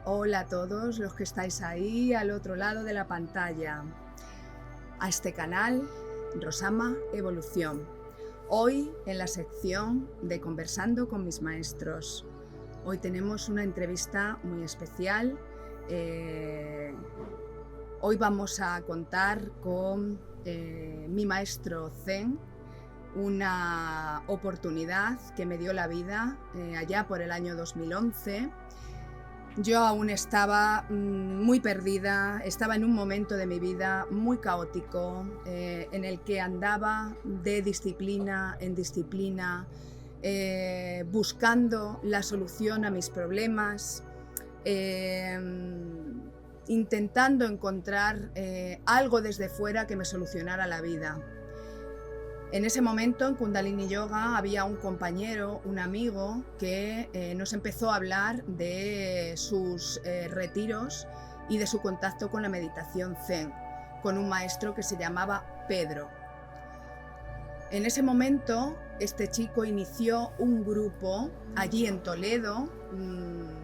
Hola a todos los que estáis ahí al otro lado de la pantalla, a este canal Rosama Evolución. Hoy en la sección de Conversando con mis maestros. Hoy tenemos una entrevista muy especial. Hoy vamos a contar con mi maestro Zen, una oportunidad que me dio la vida allá por el año 2011. Yo aún estaba muy perdida, estaba en un momento de mi vida muy caótico, en el que andaba de disciplina en disciplina, buscando la solución a mis problemas, intentando encontrar algo desde fuera que me solucionara la vida. En ese momento en Kundalini Yoga había un compañero, un amigo, que nos empezó a hablar de sus retiros y de su contacto con la meditación Zen, con un maestro que se llamaba Pedro. En ese momento, este chico inició un grupo allí en Toledo,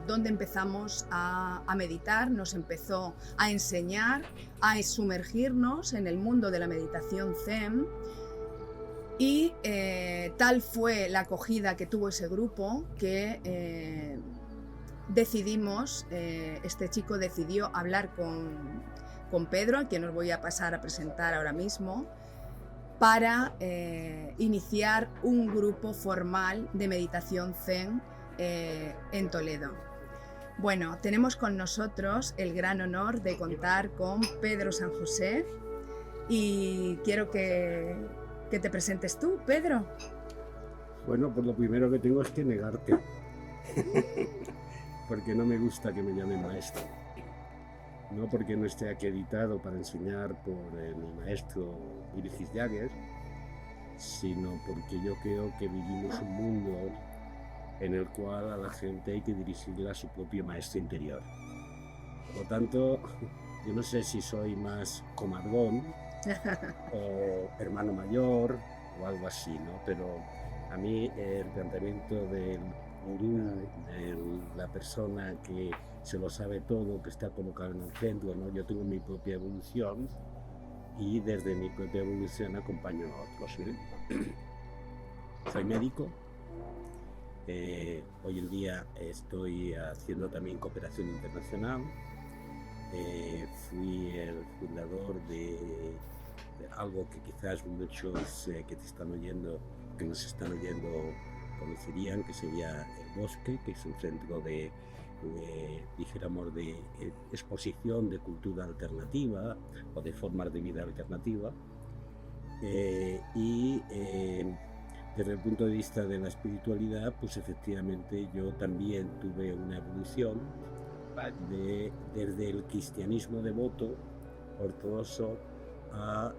donde empezamos a meditar, nos empezó a enseñar, a sumergirnos en el mundo de la meditación Zen. Y tal fue la acogida que tuvo ese grupo que decidimos, este chico decidió hablar con Pedro, al que os voy a pasar a presentar ahora mismo, para iniciar un grupo formal de meditación Zen en Toledo. Bueno, tenemos con nosotros el gran honor de contar con Pedro San José y quiero que te presentes tú, Pedro. Bueno, pues lo primero que tengo es que negarte, porque no me gusta que me llamen maestro. No porque no esté acreditado para enseñar por mi maestro Iris Jagger, sino porque yo creo que vivimos un mundo en el cual a la gente hay que dirigirla a su propio maestro interior. Por lo tanto, yo no sé si soy más comadrón o hermano mayor o algo así, ¿no? Pero a mí el planteamiento del gurú, de la persona que se lo sabe todo, que está colocado en el centro, ¿no? Yo tengo mi propia evolución y desde mi propia evolución acompaño a otros, ¿sí? Soy médico. Hoy en día estoy haciendo también cooperación internacional. Fui el fundador de algo que quizás muchos que te están oyendo, que nos están oyendo, conocerían, que sería El Bosque, que es un centro dijéramos, de exposición de cultura alternativa o de formas de vida alternativa. Desde el punto de vista de la espiritualidad, pues efectivamente yo también tuve una evolución desde el cristianismo devoto, ortodoxo, a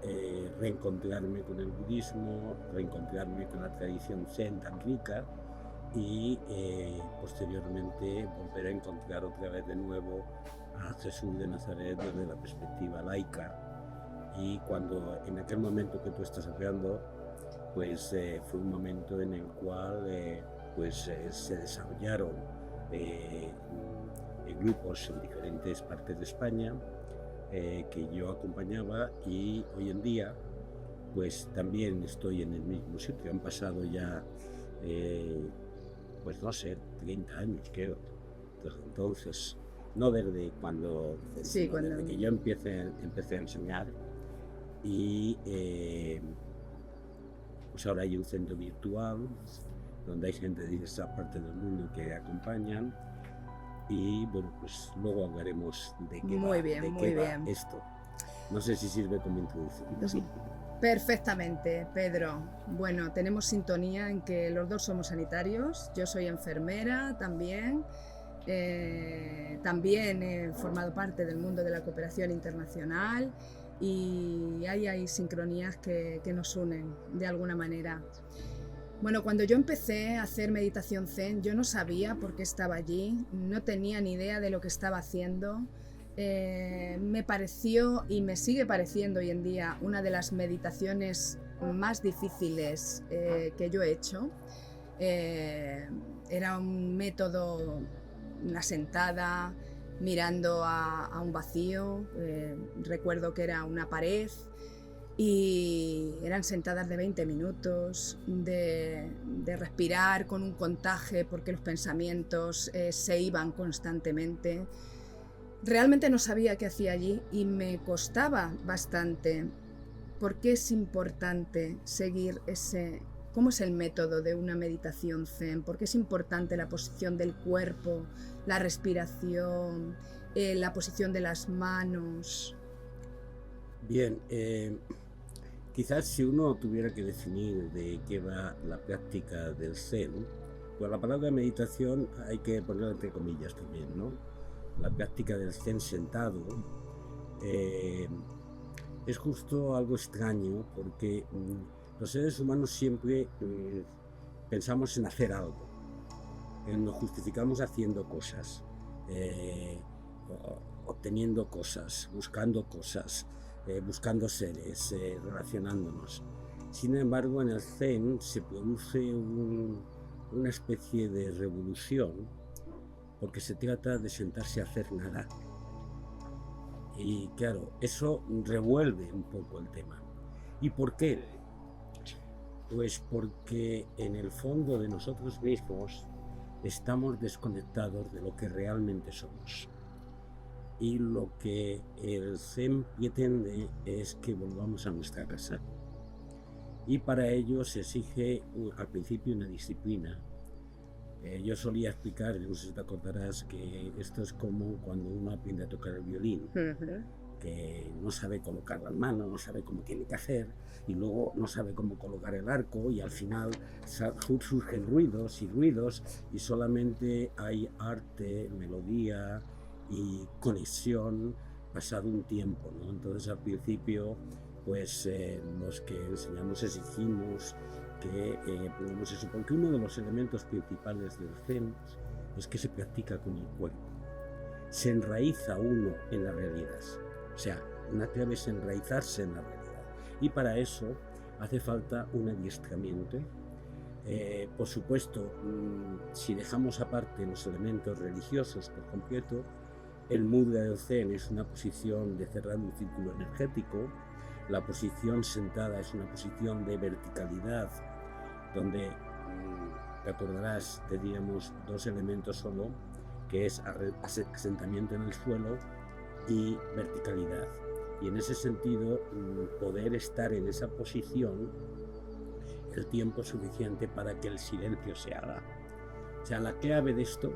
reencontrarme con el budismo, reencontrarme con la tradición zen tan rica y posteriormente volver a encontrar otra vez de nuevo a Jesús de Nazaret desde la perspectiva laica. Y cuando en aquel momento que tú estás hablando, pues fue un momento en el cual se desarrollaron grupos en diferentes partes de España que yo acompañaba, y hoy en día pues también estoy en el mismo sitio. Han pasado ya pues no sé, 30 años creo. Entonces, no desde cuando, Sí, desde que yo empecé a enseñar, y pues ahora hay un centro virtual donde hay gente de diversas partes del mundo que acompañan. Y bueno, pues luego hablaremos de qué va esto. No sé si sirve como introducción. Perfectamente, Pedro. Bueno, tenemos sintonía en que los dos somos sanitarios. Yo soy enfermera también. También he formado parte del mundo de la cooperación internacional y hay sincronías que nos unen de alguna manera. Bueno, cuando yo empecé a hacer meditación Zen, yo no sabía por qué estaba allí, no tenía ni idea de lo que estaba haciendo. Me pareció y me sigue pareciendo hoy en día una de las meditaciones más difíciles que yo he hecho. Era un método, una sentada, mirando a un vacío. Recuerdo que era una pared y eran sentadas de 20 minutos, de respirar con un contaje porque los pensamientos se iban constantemente. Realmente no sabía qué hacía allí y me costaba bastante. ¿Por qué es importante seguir cómo es el método de una meditación zen? ¿Por qué es importante la posición del cuerpo, la respiración, la posición de las manos? Bien, quizás si uno tuviera que definir de qué va la práctica del Zen, pues la palabra meditación hay que ponerla entre comillas también, ¿no? La práctica del Zen sentado es justo algo extraño porque los seres humanos siempre pensamos en hacer algo, nos justificamos haciendo cosas, obteniendo cosas, buscando cosas, buscando seres, relacionándonos. Sin embargo, en el Zen se produce una especie de revolución porque se trata de sentarse a hacer nada. Y claro, eso revuelve un poco el tema. ¿Y por qué? Pues porque en el fondo de nosotros mismos estamos desconectados de lo que realmente somos. Y lo que el Zen pretende es que volvamos a nuestra casa. Y para ello se exige al principio una disciplina. Yo solía explicar, no sé si te acordarás, que esto es como cuando uno aprende a tocar el violín, que no sabe colocar las manos, no sabe cómo tiene que hacer, y luego no sabe cómo colocar el arco, y al final surgen ruidos, y solamente hay arte, melodía y conexión pasado un tiempo, ¿no? Entonces al principio, pues los que enseñamos exigimos que pongamos eso, porque uno de los elementos principales del Zen es que se practica con el cuerpo. Se enraiza uno en la realidad. O sea, una clave es enraizarse en la realidad. Y para eso hace falta un adiestramiento. Por supuesto, si dejamos aparte los elementos religiosos por completo, el mudra del Zen es una posición de cerrar un círculo energético. La posición sentada es una posición de verticalidad, donde, te acordarás, teníamos dos elementos solo, que es asentamiento en el suelo y verticalidad. Y en ese sentido, poder estar en esa posición el tiempo suficiente para que el silencio se haga. O sea, la clave de esto,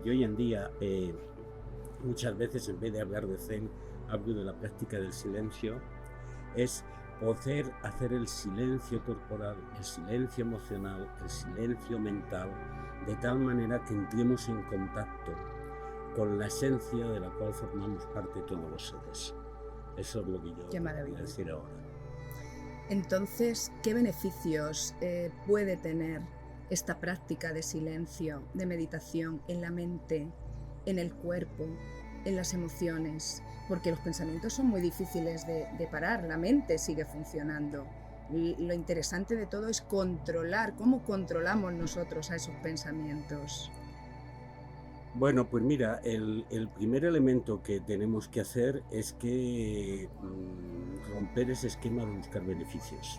yo hoy en día, muchas veces en vez de hablar de Zen, hablo de la práctica del silencio, es poder hacer el silencio corporal, el silencio emocional, el silencio mental, de tal manera que entremos en contacto con la esencia de la cual formamos parte todos los seres. Eso es lo que yo quiero decir ahora. Entonces, ¿qué beneficios puede tener esta práctica de silencio, de meditación en la mente, en el cuerpo, en las emociones? Porque los pensamientos son muy difíciles de parar, la mente sigue funcionando. Lo interesante de todo es controlar, cómo controlamos nosotros a esos pensamientos. Bueno, pues mira, el primer elemento que tenemos que hacer es que romper ese esquema de buscar beneficios.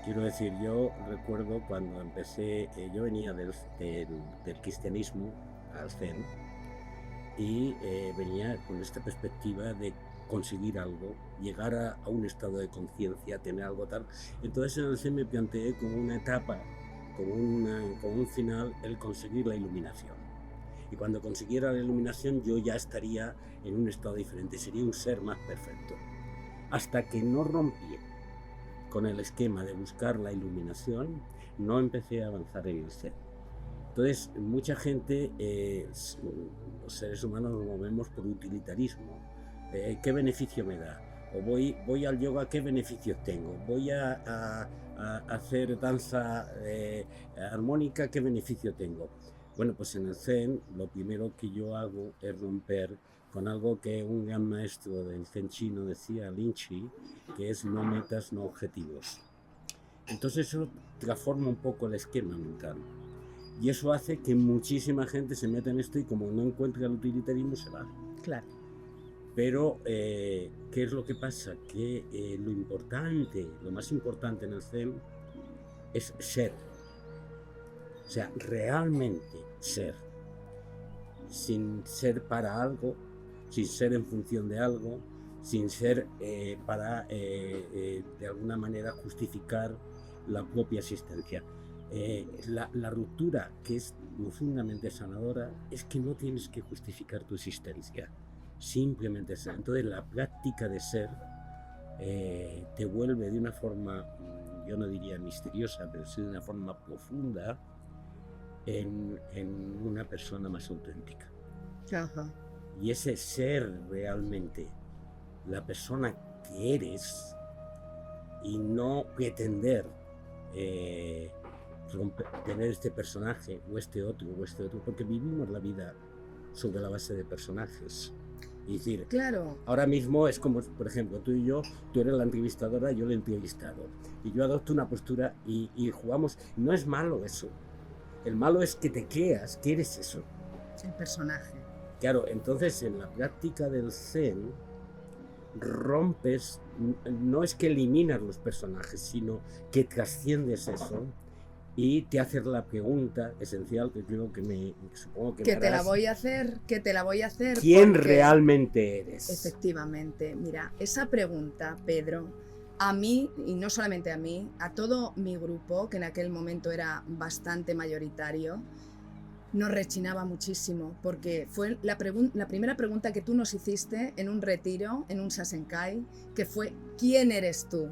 Quiero decir, yo recuerdo cuando empecé, yo venía del cristianismo al Zen, y venía con esta perspectiva de conseguir algo, llegar a un estado de conciencia, tener algo tal. Entonces en el Zen me planteé como una etapa, como un final, el conseguir la iluminación. Y cuando consiguiera la iluminación yo ya estaría en un estado diferente, sería un ser más perfecto. Hasta que no rompí con el esquema de buscar la iluminación, no empecé a avanzar en el Zen. Entonces, mucha gente, los seres humanos nos movemos por utilitarismo. ¿Qué beneficio me da? O voy al yoga, ¿qué beneficios tengo? Voy a hacer danza armónica, ¿qué beneficio tengo? Bueno, pues en el Zen lo primero que yo hago es romper con algo que un gran maestro del Zen chino decía, Lin Chi, que es no metas, no objetivos. Entonces eso transforma un poco el esquema mental. Y eso hace que muchísima gente se meta en esto y como no encuentra el utilitarismo se va. Claro. Pero, ¿qué es lo que pasa? Que lo importante, lo más importante en el Zen es ser. O sea, realmente ser. Sin ser para algo, sin ser en función de algo, sin ser para, de alguna manera, justificar la propia existencia. La ruptura que es profundamente sanadora es que no tienes que justificar tu existencia, simplemente ser. Entonces la práctica de ser te vuelve de una forma, yo no diría misteriosa, pero sí de una forma profunda en una persona más auténtica. Ajá. Y ese ser realmente la persona que eres y no pretender tener este personaje o este otro, porque vivimos la vida sobre la base de personajes. Es decir, claro, ahora mismo es como, por ejemplo, tú y yo, tú eres la entrevistadora, yo el entrevistado, y yo adopto una postura y jugamos. No es malo eso. El malo es que te creas que eres eso. el personaje. Claro, entonces en la práctica del Zen rompes, no es que eliminas los personajes, sino que trasciendes eso y te haces la pregunta esencial que creo que supongo que te la voy a hacer, ¿quién porque, realmente eres? Efectivamente, mira, esa pregunta, Pedro, a mí, y no solamente a mí, a todo mi grupo, que en aquel momento era bastante mayoritario, nos rechinaba muchísimo, porque fue la primera pregunta que tú nos hiciste en un retiro, en un Sasenkai, que fue ¿quién eres tú?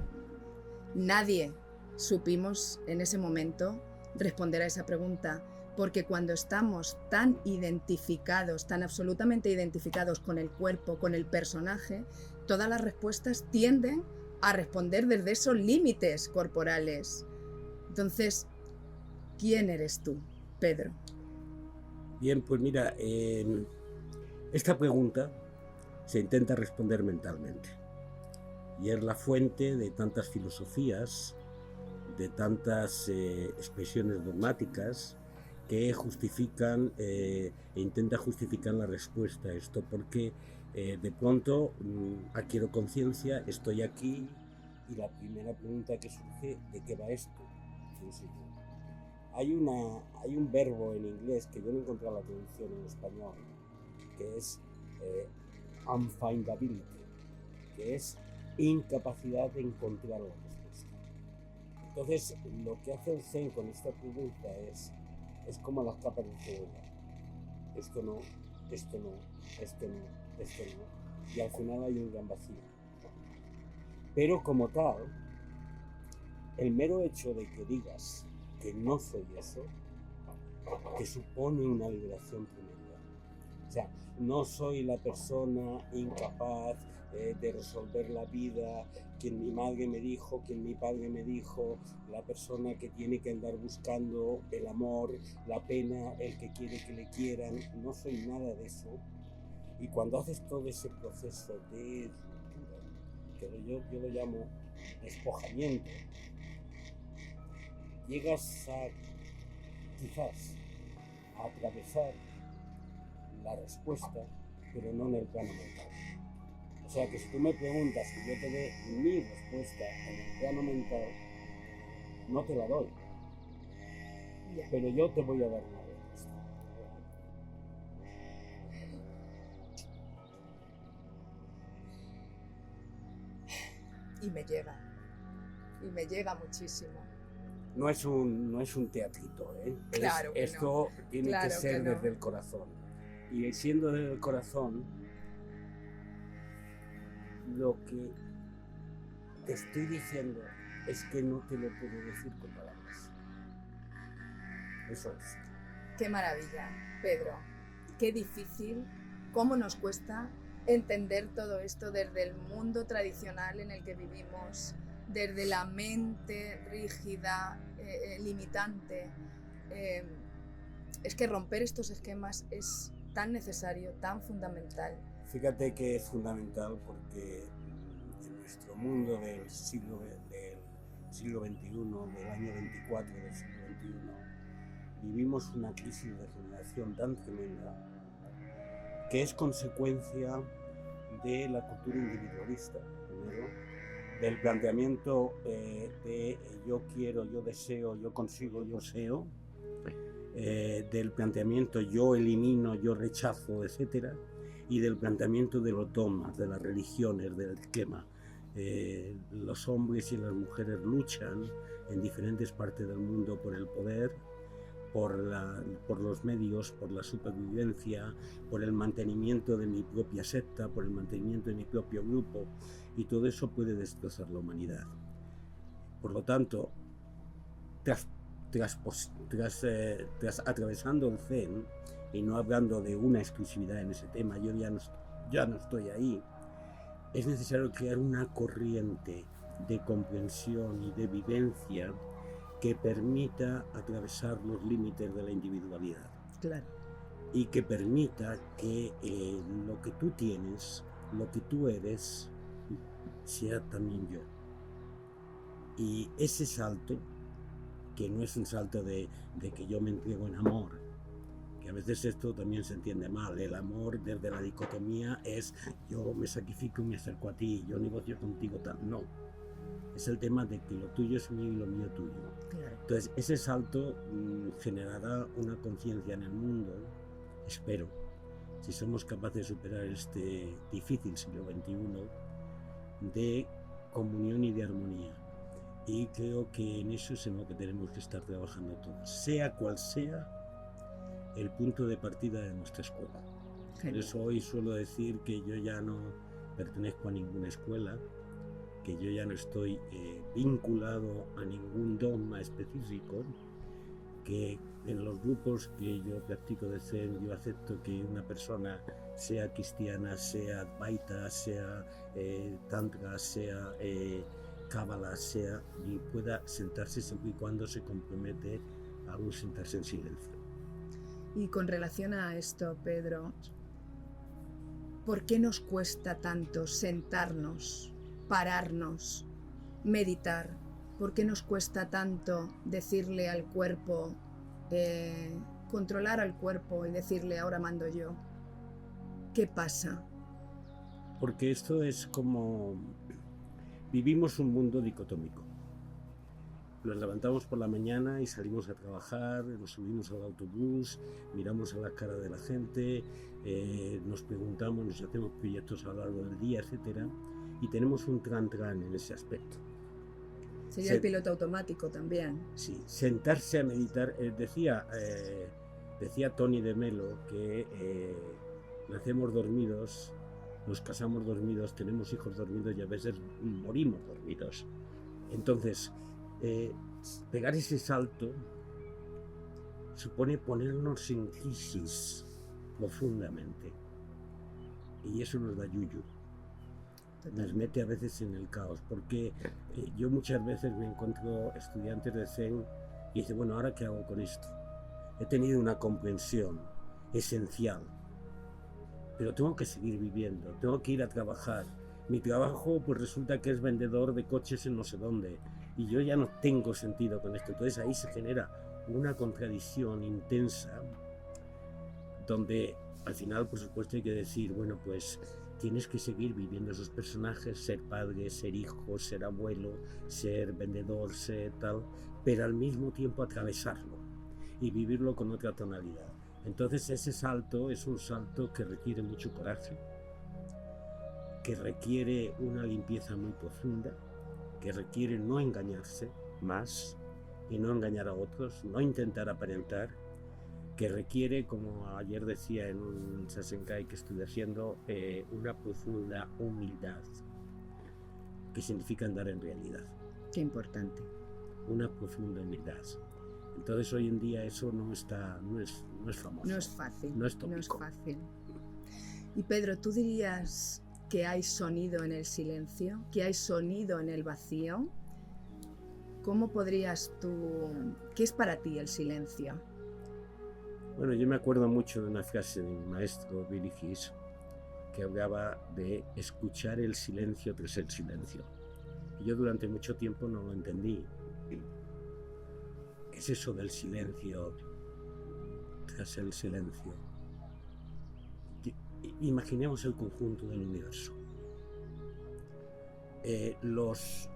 Nadie supimos en ese momento responder a esa pregunta, porque cuando estamos tan identificados, tan absolutamente identificados con el cuerpo, con el personaje, todas las respuestas tienden a responder desde esos límites corporales. Entonces, ¿quién eres tú, Pedro? Bien, pues mira, esta pregunta se intenta responder mentalmente y es la fuente de tantas filosofías, de tantas expresiones dogmáticas que justifican e intentan justificar la respuesta a esto, porque de pronto adquiero conciencia, estoy aquí y la primera pregunta que surge, ¿de qué va esto? Hay un verbo en inglés que yo no he encontrado la traducción en español, que es unfindability, que es incapacidad de encontrar la respuesta. Entonces, lo que hace el Zen con esta pregunta es como las capas de cebolla. Esto no, esto no, esto no, esto no. Y al final hay un gran vacío. Pero como tal, el mero hecho de que digas que no soy eso, te supone una liberación tremenda. O sea, no soy la persona incapaz de resolver la vida, quien mi madre me dijo, quien mi padre me dijo, la persona que tiene que andar buscando el amor, la pena, el que quiere que le quieran. No soy nada de eso. Y cuando haces todo ese proceso de ruptura, que yo lo llamo despojamiento, llegas a quizás a atravesar la respuesta, pero no en el plano mental. O sea que si tú me preguntas que yo te dé mi respuesta en el plano mental, no te la doy. Yeah. Pero yo te voy a dar una respuesta. Y me llega muchísimo. No es un teatrito, ¿eh? Claro que esto no. Tiene claro que ser que no. desde el corazón. Y siendo desde el corazón, lo que te estoy diciendo es que no te lo puedo decir con palabras. Eso es. Qué maravilla, Pedro. Qué difícil, cómo nos cuesta entender todo esto desde el mundo tradicional en el que vivimos, desde la mente rígida, limitante. Es que romper estos esquemas es tan necesario, tan fundamental. Fíjate que es fundamental porque en nuestro mundo del siglo XXI, del año 24 del siglo XXI, vivimos una crisis de generación tan tremenda que es consecuencia de la cultura individualista, primero, del planteamiento de yo quiero, yo deseo, yo consigo, yo seo, del planteamiento yo elimino, yo rechazo, etcétera, y del planteamiento de los dogmas, de las religiones, del esquema. Los hombres y las mujeres luchan en diferentes partes del mundo por el poder, por los medios, por la supervivencia, por el mantenimiento de mi propia secta, por el mantenimiento de mi propio grupo, y todo eso puede destrozar la humanidad. Por lo tanto, tras atravesando el Zen, y no hablando de una exclusividad en ese tema, yo ya no estoy ahí, es necesario crear una corriente de comprensión y de vivencia que permita atravesar los límites de la individualidad. Claro. Y que permita que lo que tú tienes, lo que tú eres, sea también yo. Y ese salto, que no es un salto de que yo me entrego en amor, que a veces esto también se entiende mal. El amor desde la dicotomía es yo me sacrifico y me acerco a ti, yo negocio contigo, tal. No. Es el tema de que lo tuyo es mío y lo mío tuyo. Claro. Entonces, ese salto generará una conciencia en el mundo, espero, si somos capaces de superar este difícil siglo XXI, de comunión y de armonía. Y creo que en eso es en lo que tenemos que estar trabajando todos, sea cual sea el punto de partida de nuestra escuela. Genial. Por eso hoy suelo decir que yo ya no pertenezco a ninguna escuela, que yo ya no estoy vinculado a ningún dogma específico, que en los grupos que yo practico de Zen, yo acepto que una persona sea cristiana, sea advaita, sea tantra, sea cábala, sea, y pueda sentarse siempre y cuando se compromete a un sentarse en silencio. Y con relación a esto, Pedro, ¿por qué nos cuesta tanto sentarnos, pararnos, meditar? ¿Por qué nos cuesta tanto decirle al cuerpo, controlar al cuerpo y decirle ahora mando yo? ¿Qué pasa? Porque esto es como vivimos un mundo dicotómico. Nos levantamos por la mañana y salimos a trabajar, nos subimos al autobús, miramos a la cara de la gente, nos preguntamos, nos hacemos proyectos a lo largo del día, etcétera, y tenemos un tran-tran en ese aspecto. Sería el piloto automático también. Sí, sentarse a meditar. Decía Tony de Melo que nacemos dormidos, nos casamos dormidos, tenemos hijos dormidos y a veces morimos dormidos. Entonces, pegar ese salto supone ponernos en crisis profundamente, y eso nos da yuyu. Nos mete a veces en el caos, porque yo muchas veces me encuentro estudiantes de Zen y dicen, bueno, ¿ahora qué hago con esto? He tenido una comprensión esencial, pero tengo que seguir viviendo, tengo que ir a trabajar. Mi trabajo pues resulta que es vendedor de coches en no sé dónde, y yo ya no tengo sentido con esto. Entonces ahí se genera una contradicción intensa, donde al final, por supuesto, hay que decir, bueno, pues tienes que seguir viviendo esos personajes, ser padre, ser hijo, ser abuelo, ser vendedor, ser tal, pero al mismo tiempo atravesarlo y vivirlo con otra tonalidad. Entonces ese salto es un salto que requiere mucho coraje, que requiere una limpieza muy profunda, que requiere no engañarse más y no engañar a otros, no intentar aparentar, que requiere, como ayer decía en un Sasenkai que estoy haciendo, una profunda humildad, que significa andar en realidad. Qué importante. Una profunda humildad. Entonces hoy en día eso no es famoso. No es fácil. No es tópico. No es fácil. Y Pedro, ¿tú dirías que hay sonido en el silencio? ¿Que hay sonido en el vacío? ¿Cómo podrías tú... ¿Qué es para ti el silencio? Bueno, yo me acuerdo mucho de una frase de mi maestro Billy Gish, que hablaba de escuchar el silencio tras el silencio. Y yo durante mucho tiempo no lo entendí. ¿Qué es eso del silencio dejas el silencio. Imaginemos el conjunto del universo. Los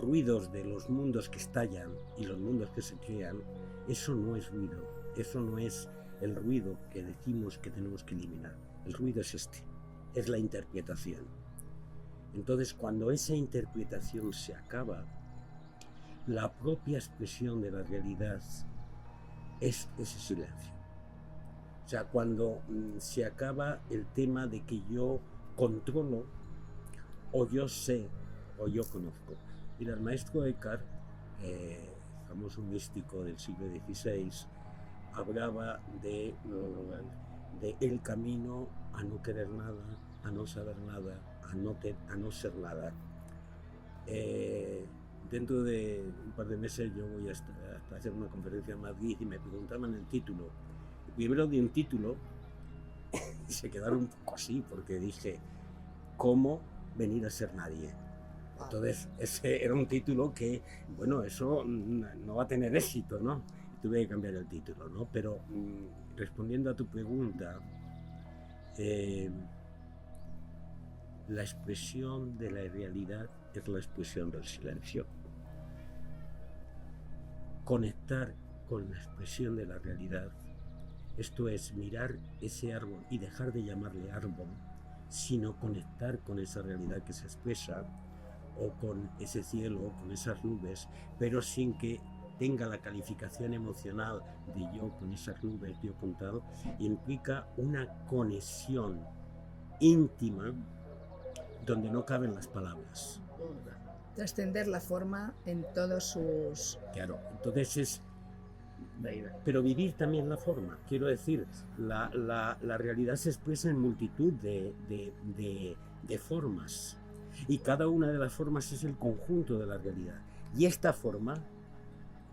ruidos de los mundos que estallan y los mundos que se crean, eso no es ruido, eso no es el ruido que decimos que tenemos que eliminar. El ruido es es la interpretación. Entonces, cuando esa interpretación se acaba, la propia expresión de la realidad es ese silencio. O sea, cuando se acaba el tema de que yo controlo, o yo sé, o yo conozco. Mira, el maestro Eckhart, famoso místico del siglo XVI, hablaba de el camino a no querer nada, a no saber nada, a no ser nada. Dentro de un par de meses yo voy a hacer una conferencia en Madrid y me preguntaban el título. Primero di un título y se quedaron un poco así porque dije, ¿cómo venir a ser nadie? Entonces ese era un título que, bueno, eso no va a tener éxito, ¿no? Tuve que cambiar el título, ¿no? Pero respondiendo a tu pregunta, la expresión de la realidad es la expresión del silencio. Conectar con la expresión de la realidad, esto es mirar ese árbol y dejar de llamarle árbol, sino conectar con esa realidad que se expresa, o con ese cielo, o con esas nubes, pero sin que tenga la calificación emocional de yo con esas nubes, yo contado, implica una conexión íntima donde no caben las palabras. Trascender la forma en todos sus... Claro, entonces es... Pero vivir también la forma, quiero decir, la realidad se expresa en multitud de formas, y cada una de las formas es el conjunto de la realidad, y esta forma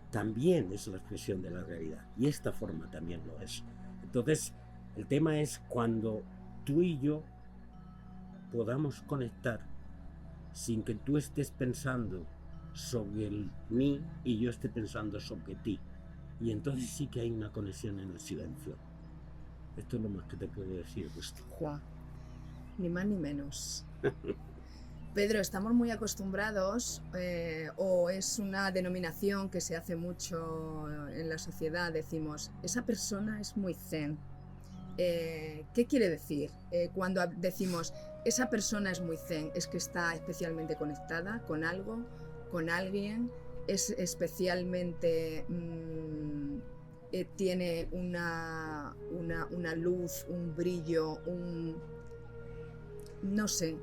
también es la expresión de la realidad, y esta forma también lo es. Entonces, el tema es cuando tú y yo podamos conectar sin que tú estés pensando sobre el mí y yo esté pensando sobre ti. Y entonces sí que hay una conexión en el silencio. Esto es lo más que te puedo decir. Juan, ni más ni menos. Pedro, estamos muy acostumbrados, o es una denominación que se hace mucho en la sociedad, decimos, esa persona es muy zen. ¿Qué quiere decir cuando decimos esa persona es muy zen? ¿Es que está especialmente conectada con algo, con alguien? ¿Es especialmente tiene una luz, un brillo, no sé?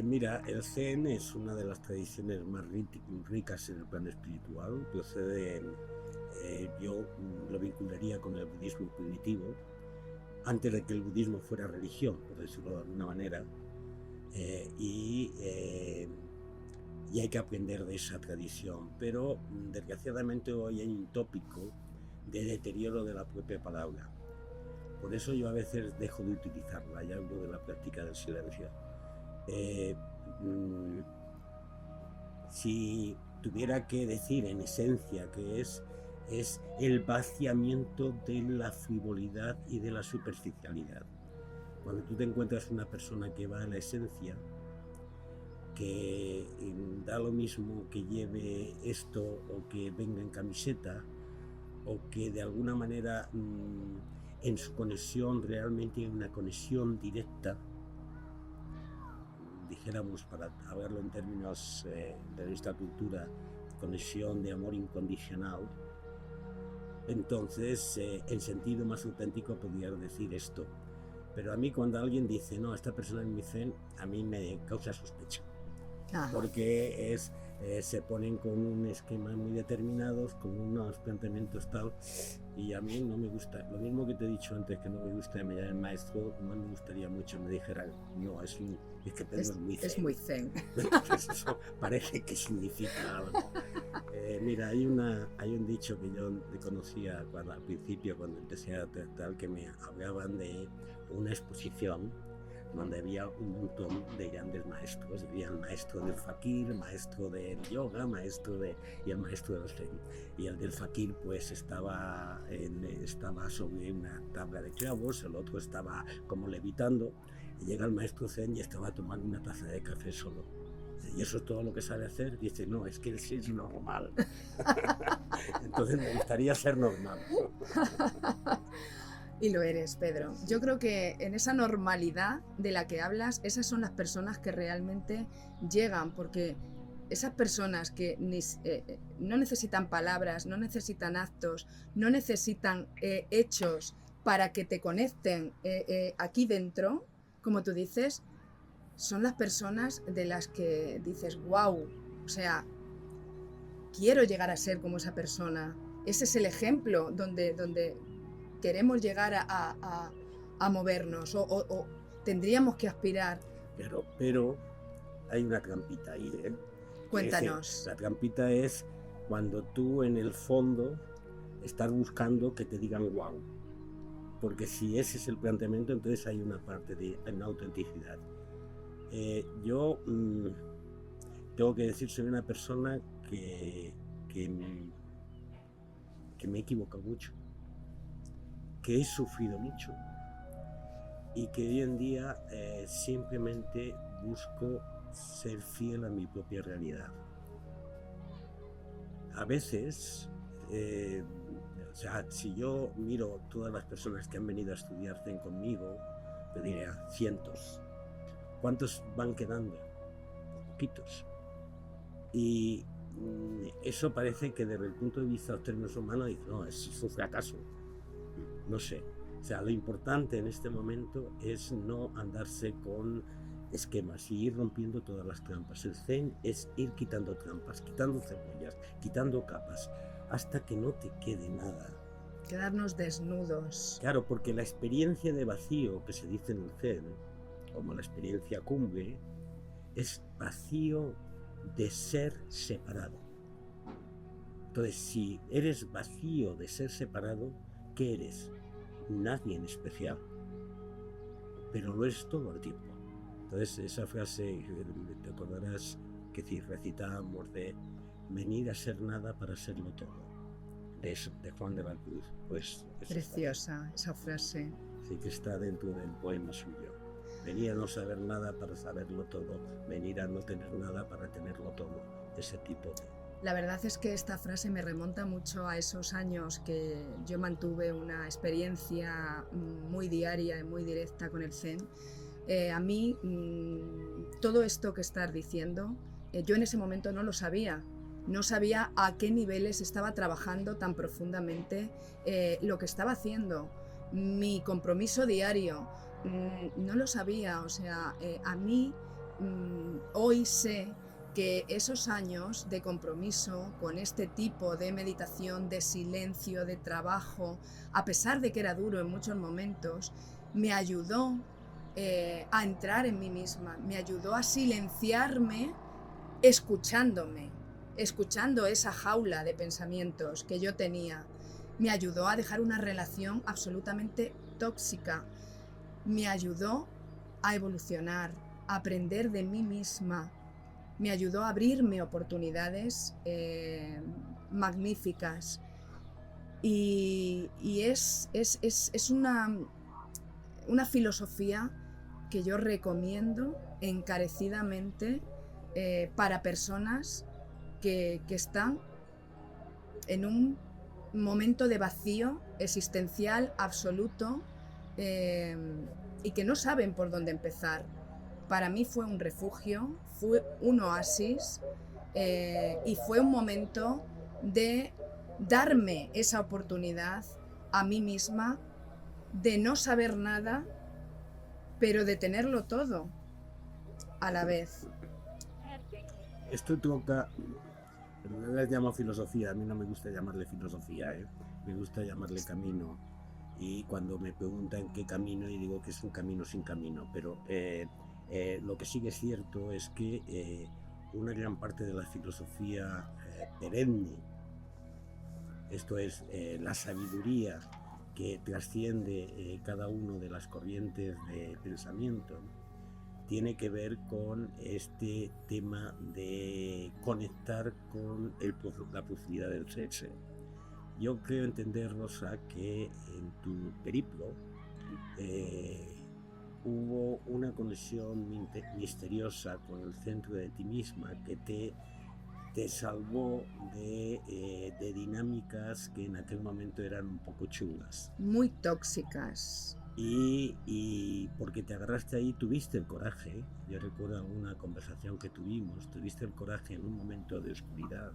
Mira, el Zen es una de las tradiciones más ricas en el plano espiritual. Yo lo vincularía con el budismo primitivo, antes de que el budismo fuera religión, por decirlo de alguna manera, y hay que aprender de esa tradición. Pero desgraciadamente hoy hay un tópico de deterioro de la propia palabra. Por eso yo a veces dejo de utilizarla y hablo de la práctica del silencio. Si tuviera que decir en esencia que es el vaciamiento de la frivolidad y de la superficialidad. Cuando tú te encuentras una persona que va a la esencia, que da lo mismo que lleve esto o que venga en camiseta, o que de alguna manera en su conexión realmente hay una conexión directa, dijéramos, para hablarlo en términos de nuestra cultura, conexión de amor incondicional. Entonces, en sentido más auténtico podría decir esto. Pero a mí cuando alguien dice, no, esta persona es muy zen, a mí me causa sospecha. Porque se ponen con un esquema muy determinados, con unos planteamientos tal, y a mí no me gusta. Lo mismo que te he dicho antes, que no me gusta que me llame maestro, no me gustaría mucho me dijeran, no, es que Pedro es muy zen. Es muy zen. Entonces eso parece que significa algo. Mira, hay un dicho que yo conocía al principio, cuando empecé a tratar, que me hablaban de una exposición donde había un montón de grandes maestros. Había el maestro del fakir, el maestro del yoga, y el maestro del zen. Y el del fakir pues estaba sobre una tabla de clavos, el otro estaba como levitando, y llega el maestro zen y estaba tomando una taza de café solo. ¿Y eso es todo lo que sabe hacer? Dice, no, es que él sí es normal. Entonces me gustaría ser normal. Y lo eres, Pedro. Yo creo que en esa normalidad de la que hablas, esas son las personas que realmente llegan, porque esas personas que no necesitan palabras, no necesitan actos, no necesitan hechos para que te conecten aquí dentro, como tú dices, son las personas de las que dices, wow, o sea, quiero llegar a ser como esa persona. Ese es el ejemplo donde queremos llegar a movernos o tendríamos que aspirar. Pero hay una trampita ahí, ¿eh? Cuéntanos. La trampita es cuando tú en el fondo estás buscando que te digan wow. Porque si ese es el planteamiento, entonces hay una parte de una autenticidad. Yo tengo que decir, soy una persona que me he equivocado mucho, que he sufrido mucho y que hoy en día simplemente busco ser fiel a mi propia realidad. A veces, o sea, si yo miro todas las personas que han venido a estudiar Zen conmigo, te diría cientos. ¿Cuántos van quedando? Poquitos. Y eso parece que desde el punto de vista de los términos humanos, no, es un fracaso. No sé. O sea, lo importante en este momento es no andarse con esquemas y ir rompiendo todas las trampas. El Zen es ir quitando trampas, quitando cebollas, quitando capas, hasta que no te quede nada. Quedarnos desnudos. Claro, porque la experiencia de vacío que se dice en el Zen, como la experiencia cumbre, es vacío de ser separado. Entonces, si eres vacío de ser separado, ¿qué eres? Nadie en especial, pero lo es todo el tiempo. Entonces esa frase, te acordarás que si recitábamos de venir a ser nada para serlo todo, de Juan de la Cruz, pues preciosa esa frase. Sí, que está dentro del poema suyo. Venir a no saber nada para saberlo todo, venir a no tener nada para tenerlo todo, ese tipo de... La verdad es que esta frase me remonta mucho a esos años que yo mantuve una experiencia muy diaria y muy directa con el Zen. A mí, todo esto que estás diciendo, yo en ese momento no lo sabía. No sabía a qué niveles estaba trabajando tan profundamente lo que estaba haciendo. Mi compromiso diario, no lo sabía. O sea, a mí hoy sé que esos años de compromiso con este tipo de meditación, de silencio, de trabajo, a pesar de que era duro en muchos momentos, me ayudó a entrar en mí misma, me ayudó a silenciarme escuchando esa jaula de pensamientos que yo tenía, me ayudó a dejar una relación absolutamente tóxica, me ayudó a evolucionar, a aprender de mí misma, me ayudó a abrirme oportunidades magníficas y es una filosofía que yo recomiendo encarecidamente para personas que están en un momento de vacío existencial absoluto y que no saben por dónde empezar. Para mí fue un refugio, fue un oasis y fue un momento de darme esa oportunidad a mí misma de no saber nada, pero de tenerlo todo a la vez. Esto toca, pero la llamo filosofía, a mí no me gusta llamarle filosofía, me gusta llamarle camino. Y cuando me preguntan qué camino, y digo que es un camino sin camino, pero lo que sí que es cierto es que una gran parte de la filosofía perenne, esto es la sabiduría que trasciende cada una de las corrientes de pensamiento, tiene que ver con este tema de conectar con la profundidad del sexo. Yo creo entender, Rosa, que en tu periplo hubo una conexión misteriosa con el centro de ti misma que te salvó de dinámicas que en aquel momento eran un poco chungas. Muy tóxicas. Y porque te agarraste ahí, tuviste el coraje. Yo recuerdo una conversación que tuviste el coraje en un momento de oscuridad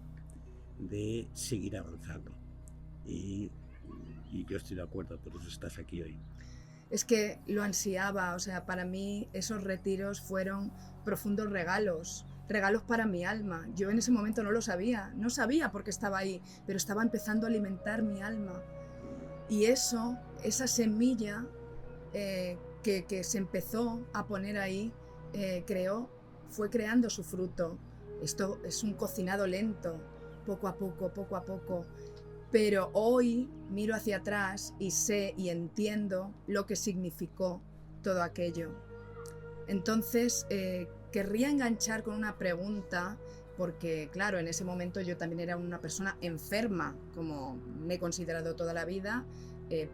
de seguir avanzando. Y yo estoy de acuerdo, por eso estás aquí hoy. Es que lo ansiaba, o sea, para mí esos retiros fueron profundos regalos para mi alma. Yo en ese momento no lo sabía, no sabía por qué estaba ahí, pero estaba empezando a alimentar mi alma. Y esa semilla que se empezó a poner ahí, fue creando su fruto. Esto es un cocinado lento, poco a poco. Pero hoy miro hacia atrás y sé y entiendo lo que significó todo aquello. Entonces, querría enganchar con una pregunta, porque claro, en ese momento yo también era una persona enferma, como me he considerado toda la vida,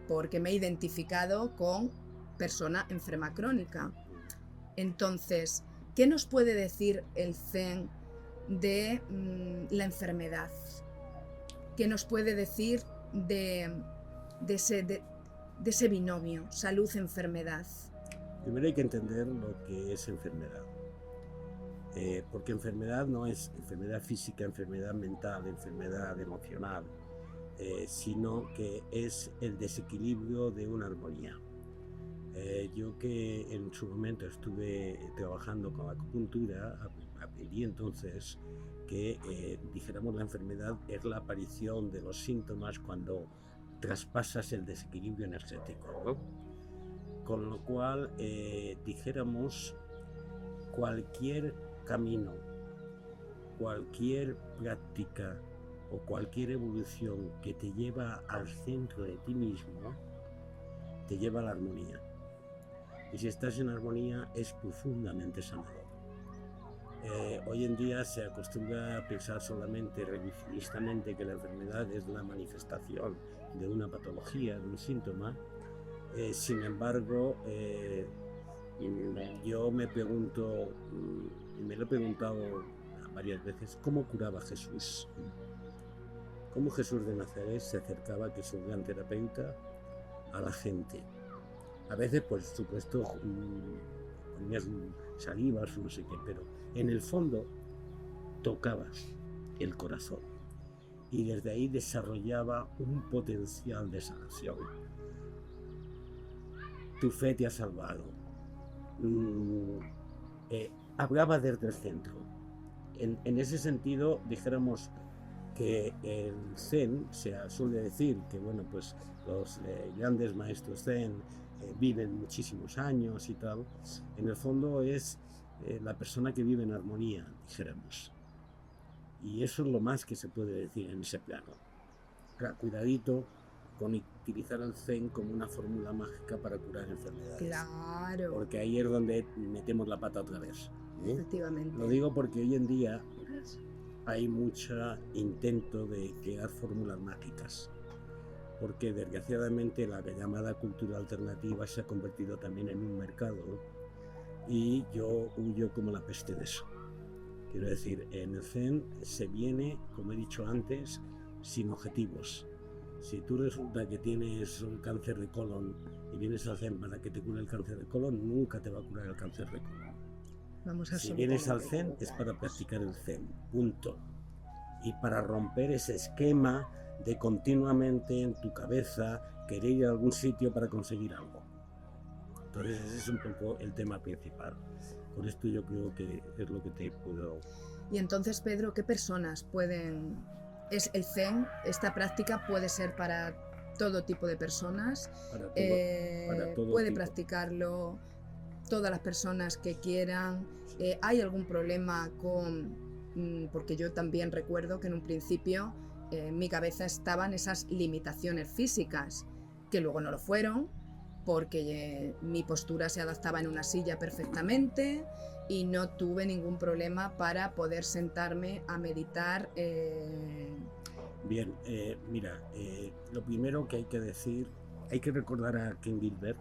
porque me he identificado con persona enferma crónica. Entonces, ¿qué nos puede decir el Zen de la enfermedad? ¿Qué nos puede decir de ese binomio, salud-enfermedad? Primero hay que entender lo que es enfermedad. Porque enfermedad no es enfermedad física, enfermedad mental, enfermedad emocional, sino que es el desequilibrio de una armonía. Yo que en su momento estuve trabajando con la acupuntura, aprendí entonces que dijéramos la enfermedad es la aparición de los síntomas cuando traspasas el desequilibrio energético, ¿no? Con lo cual dijéramos cualquier camino, cualquier práctica o cualquier evolución que te lleva al centro de ti mismo te lleva a la armonía, y si estás en armonía es profundamente sanador. Hoy en día se acostumbra a pensar solamente revisionistamente que la enfermedad es la manifestación de una patología, de un síntoma. Sin embargo, yo me pregunto, y me lo he preguntado varias veces, ¿cómo curaba Jesús? ¿Cómo Jesús de Nazaret se acercaba, que es un gran terapeuta, a la gente? A veces, por supuesto, ponías salivas o no sé qué, pero en el fondo tocabas el corazón y desde ahí desarrollaba un potencial de sanación. Tu fe te ha salvado. Hablaba desde el centro. En ese sentido, dijéramos que el Zen, se suele decir que bueno, pues los grandes maestros Zen viven muchísimos años y tal. En el fondo es la persona que vive en armonía, dijéramos. Y eso es lo más que se puede decir en ese plano. Cuidadito con utilizar el Zen como una fórmula mágica para curar enfermedades. Claro. Porque ahí es donde metemos la pata otra vez. Efectivamente. Lo digo porque hoy en día hay mucho intento de crear fórmulas mágicas. Porque desgraciadamente la llamada cultura alternativa se ha convertido también en un mercado, y yo huyo como la peste de eso. Quiero decir, en el Zen se viene, como he dicho antes, sin objetivos. Si tú resulta que tienes un cáncer de colon y vienes al Zen para que te cure el cáncer de colon, nunca te va a curar el cáncer de colon. Si vienes al Zen es para practicar el Zen, punto. Y para romper ese esquema de continuamente en tu cabeza querer ir a algún sitio para conseguir algo. Entonces ese es un poco el tema principal. Con esto yo creo que es lo que te puedo... Y entonces, Pedro, ¿qué personas pueden...? ¿Es el Zen, esta práctica puede ser para todo tipo de personas? Para todo puede tipo. practicarlo todas las personas que quieran. ¿Hay algún problema con...? Porque yo también recuerdo que en un principio en mi cabeza estaban esas limitaciones físicas, que luego no lo fueron, porque mi postura se adaptaba en una silla perfectamente y no tuve ningún problema para poder sentarme a meditar. Bien, mira, lo primero que hay que decir, hay que recordar a Ken Gilbert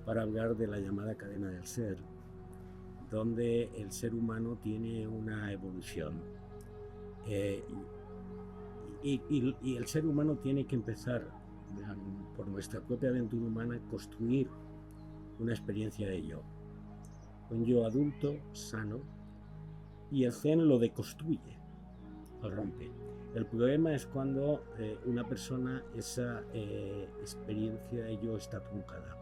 para hablar de la llamada cadena del ser, donde el ser humano tiene una evolución. Y el ser humano tiene que empezar, por nuestra propia aventura humana, a construir una experiencia de yo. Un yo adulto, sano, y el Zen lo deconstruye, lo rompe. El problema es cuando una persona, esa experiencia de yo está truncada.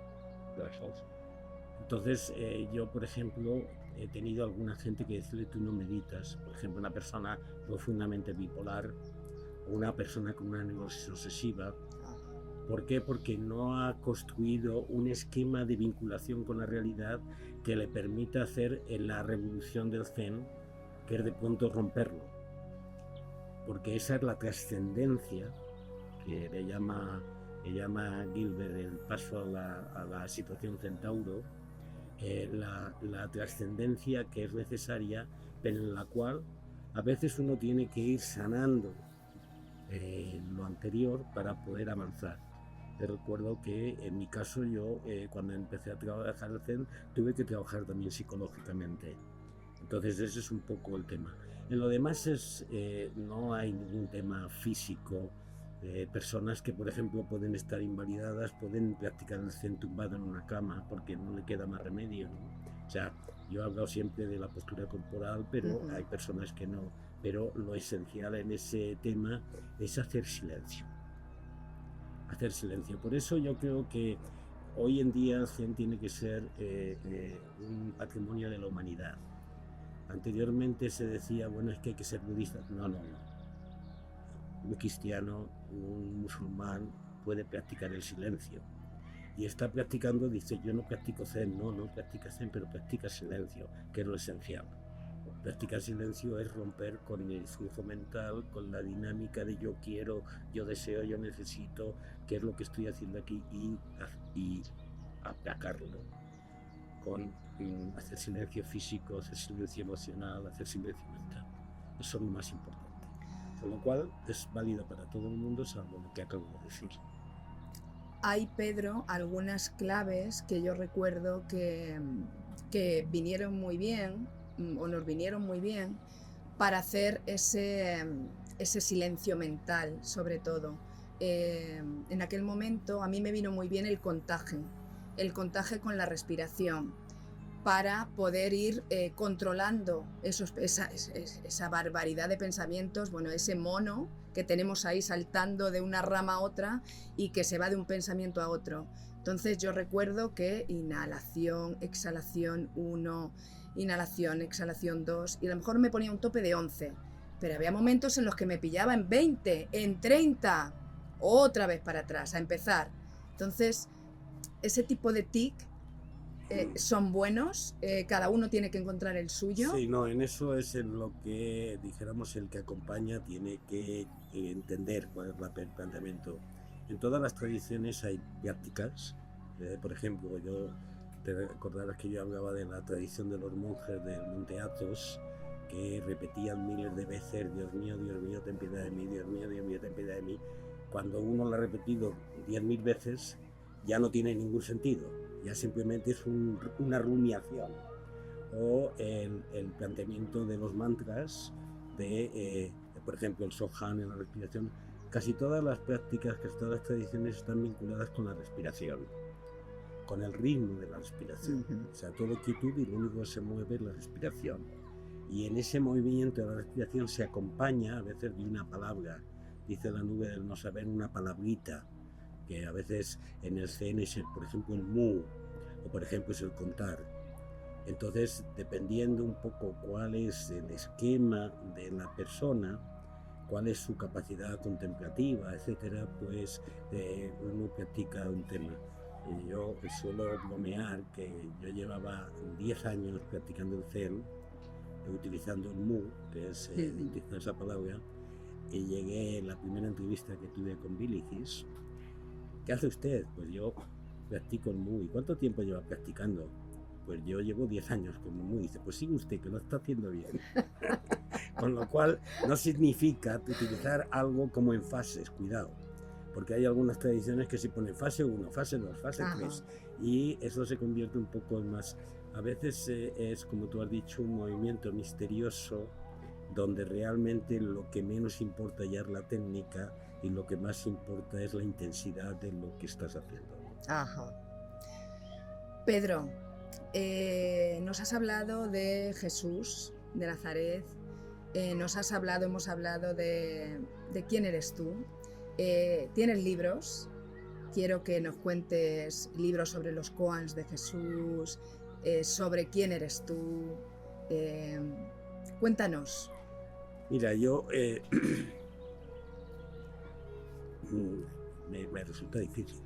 Entonces, yo, por ejemplo, he tenido alguna gente que decirle tú no meditas. Por ejemplo, una persona profundamente bipolar, o una persona con una neurosis obsesiva. ¿Por qué? Porque no ha construido un esquema de vinculación con la realidad que le permita hacer la revolución del Zen, que es de pronto romperlo. Porque esa es la trascendencia que le llama Gilbert el paso a la situación centauro, la trascendencia que es necesaria, pero en la cual a veces uno tiene que ir sanando lo anterior para poder avanzar. Te recuerdo que en mi caso yo cuando empecé a trabajar el Zen tuve que trabajar también psicológicamente. Entonces ese es un poco el tema. En lo demás no hay ningún tema físico. Personas que por ejemplo pueden estar invalidadas pueden practicar el Zen tumbado en una cama porque no le queda más remedio, ¿no? O sea, yo he hablado siempre de la postura corporal, pero hay personas que no. Pero lo esencial en ese tema es hacer silencio. Hacer silencio. Por eso yo creo que hoy en día el Zen tiene que ser un patrimonio de la humanidad. Anteriormente se decía, bueno, es que hay que ser budista. No. Un cristiano, un musulmán puede practicar el silencio. Y está practicando, dice, yo no practico Zen, no practica Zen, pero practica silencio, que es lo esencial. Practicar silencio es romper con el flujo mental, con la dinámica de yo quiero, yo deseo, yo necesito, qué es lo que estoy haciendo aquí y aplacarlo con hacer silencio físico, hacer silencio emocional, hacer silencio mental. Eso es lo más importante. Con lo cual es válido para todo el mundo, salvo lo que acabo de decir. Hay, Pedro, algunas claves que yo recuerdo que vinieron muy bien, o nos vinieron muy bien, para hacer ese silencio mental, sobre todo. En aquel momento a mí me vino muy bien el contaje con la respiración, para poder ir controlando esa barbaridad de pensamientos, bueno, ese mono que tenemos ahí saltando de una rama a otra y que se va de un pensamiento a otro. Entonces yo recuerdo que inhalación, exhalación 1, inhalación, exhalación 2, y a lo mejor me ponía un tope de 11, pero había momentos en los que me pillaba en 20, en 30, otra vez para atrás, a empezar. Entonces, ese tipo de tic son buenos, cada uno tiene que encontrar el suyo. Sí, no, en eso es en lo que, dijéramos, el que acompaña tiene que entender cuál es el planteamiento. En todas las tradiciones hay prácticas, por ejemplo, yo te recordarás que yo hablaba de la tradición de los monjes del Monte Athos, que repetían miles de veces, Dios mío, ten piedad de mí, Dios mío, ten piedad de mí. Cuando uno lo ha repetido 10.000 veces, ya no tiene ningún sentido, ya simplemente es una rumiación. O el planteamiento de los mantras, por ejemplo, el Sohan en la respiración. Casi todas las prácticas, casi todas las tradiciones están vinculadas con la respiración, con el ritmo de la respiración. O sea, todo quietud y lo único que se mueve es la respiración. Y en ese movimiento de la respiración se acompaña a veces de una palabra. Dice la nube del no saber, una palabrita, que a veces en el Zen es, por ejemplo, el mu, o por ejemplo es el contar. Entonces, dependiendo un poco cuál es el esquema de la persona, cuál es su capacidad contemplativa, etcétera, pues uno practica un tema. Yo suelo bromear que yo llevaba 10 años practicando el Zen, utilizando el mu, que es utilizar esa palabra, y llegué en la primera entrevista que tuve con Bilicis. ¿Qué hace usted? Pues yo practico el Mu. ¿Y cuánto tiempo lleva practicando? Pues yo llevo 10 años con el Mu. Dice, pues sigue usted, que lo está haciendo bien. Con lo cual no significa utilizar algo como en fases, cuidado. Porque hay algunas tradiciones que se ponen fase 1, fase 2, fase 3. Y eso se convierte un poco en más... A veces es, como tú has dicho, un movimiento misterioso donde realmente lo que menos importa ya es la técnica y lo que más importa es la intensidad de lo que estás haciendo. Ajá. Pedro, nos has hablado de Jesús de Nazaret, hemos hablado de quién eres tú. Tienes libros, quiero que nos cuentes libros sobre los koans de Jesús, sobre quién eres tú. Cuéntanos. Mira, yo me resulta difícil.